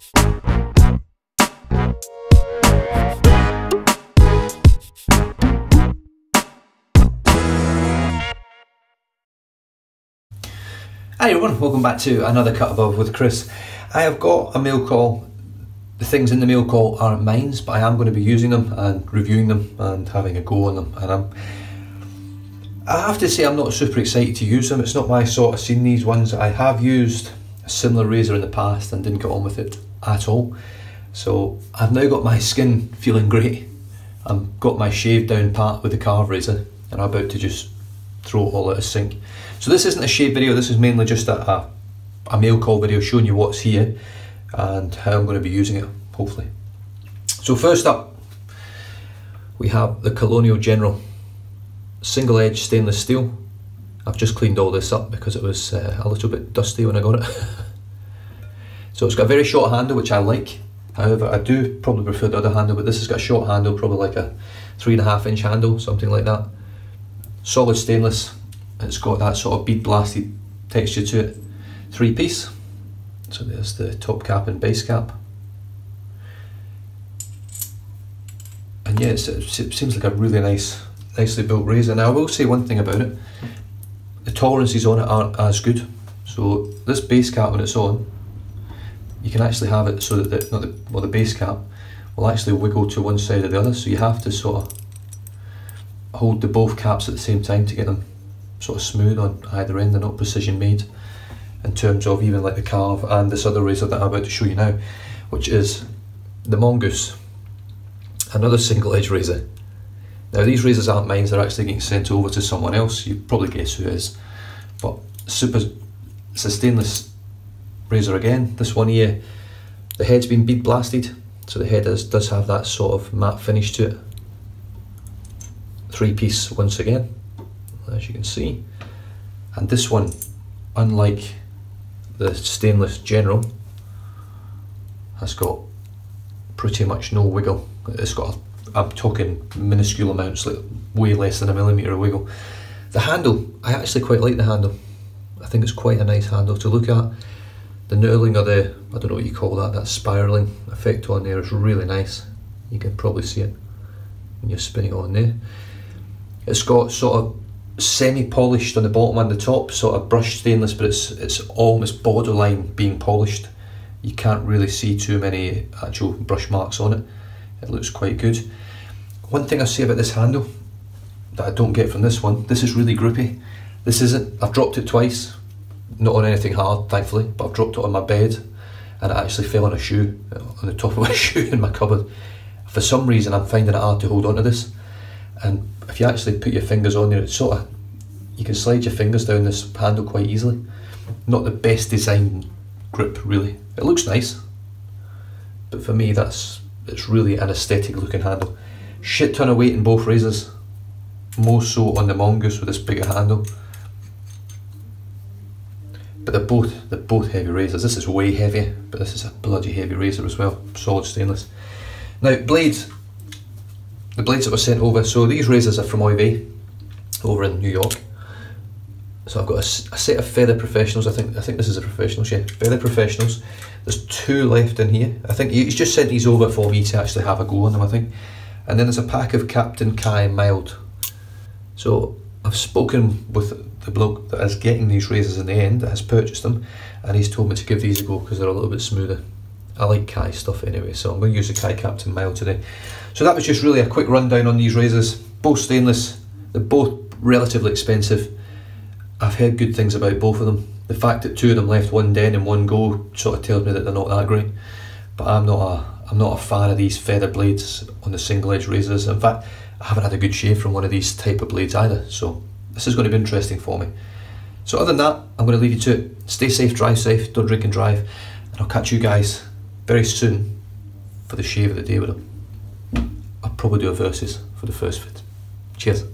Hi everyone, welcome back to another Cut Above with Chris. I have got a mail call. The things in the mail call aren't mine, but I am going to be using them and reviewing them and having a go on them. And I have to say I'm not super excited to use them. It's not my sort of scene, these ones. I have used a similar razor in the past and didn't get on with it at all. So I've now got my skin feeling great. I've got my shave down pat with the carve razor and I'm about to just throw it all out of sync. So this isn't a shave video, this is mainly just a mail call video showing you what's here and how I'm going to be using it, hopefully. So first up, we have the Colonial General single edge stainless steel. I've just cleaned all this up because it was a little bit dusty when I got it. So it's got a very short handle, which I like. However, I do probably prefer the other handle, but this has got a short handle, probably like a 3.5 inch handle, something like that. Solid stainless. It's got that sort of bead blasted texture to it. 3-piece. So there's the top cap and base cap. And yeah, it seems like a really nicely built razor. Now I will say one thing about it. The tolerances on it aren't as good. So this base cap when it's on, you can actually have it so that the base cap will actually wiggle to one side or the other. So you have to sort of hold the both caps at the same time to get them sort of smooth on either end. They're not precision made in terms of even like the carve and this other razor that I'm about to show you now, which is the Mongoose, another single edge razor. Now these razors aren't mine, they're actually getting sent over to someone else. You probably guess who it is, but it's a stainless razor again. This one here, the head's been bead blasted, so the head does have that sort of matte finish to it. 3-piece once again, as you can see. And this one, unlike the stainless General, has got pretty much no wiggle. It's got I'm talking minuscule amounts, like way less than a millimetre of wiggle. The handle, I actually quite like the handle. I think it's quite a nice handle to look at. The knurling, or the, I don't know what you call that spiralling effect on there is really nice. You can probably see it when you're spinning on there. It's got sort of semi-polished on the bottom and the top, sort of brushed stainless, but it's almost borderline being polished. You can't really see too many actual brush marks on it. It looks quite good. One thing I say about this handle that I don't get from this one, this is really grippy. This isn't, I've dropped it twice, not on anything hard thankfully, but I've dropped it on my bed and it actually fell on a shoe, on the top of my shoe in my cupboard. For some reason I'm finding it hard to hold on to this, and if you actually put your fingers on there, it's sort of, you can slide your fingers down this handle quite easily. Not the best design grip really. It looks nice, but for me it's really an aesthetic looking handle. Shit ton of weight in both razors, more so on the Mongoose with this bigger handle. But they're both heavy razors. This is way heavier, but this is a bloody heavy razor as well, solid stainless. Now blades, the blades that were sent over, so these razors are from Oive over in New York. So I've got a set of Feather Professionals. I think this is a Professionals, yeah, Feather Professionals. There's 2 left in here. I think he's just sent these over for me to actually have a go on them, I think. And then there's a pack of Captain Kai Mild. So I've spoken with the bloke that is getting these razors in the end, that has purchased them, and he's told me to give these a go because they're a little bit smoother. I like Kai stuff anyway, so I'm going to use the Kai Captain Mild today. So that was just really a quick rundown on these razors. Both stainless, they're both relatively expensive. I've heard good things about both of them. The fact that 2 of them left one den in one go sort of tells me that they're not that great. But I'm not a fan of these feather blades on the single edge razors. In fact, I haven't had a good shave from one of these type of blades either, so this is going to be interesting for me. So other than that, I'm going to leave you to it. Stay safe, drive safe, don't drink and drive, and I'll catch you guys very soon for the shave of the day with them. I'll probably do a versus for the first fit. Cheers.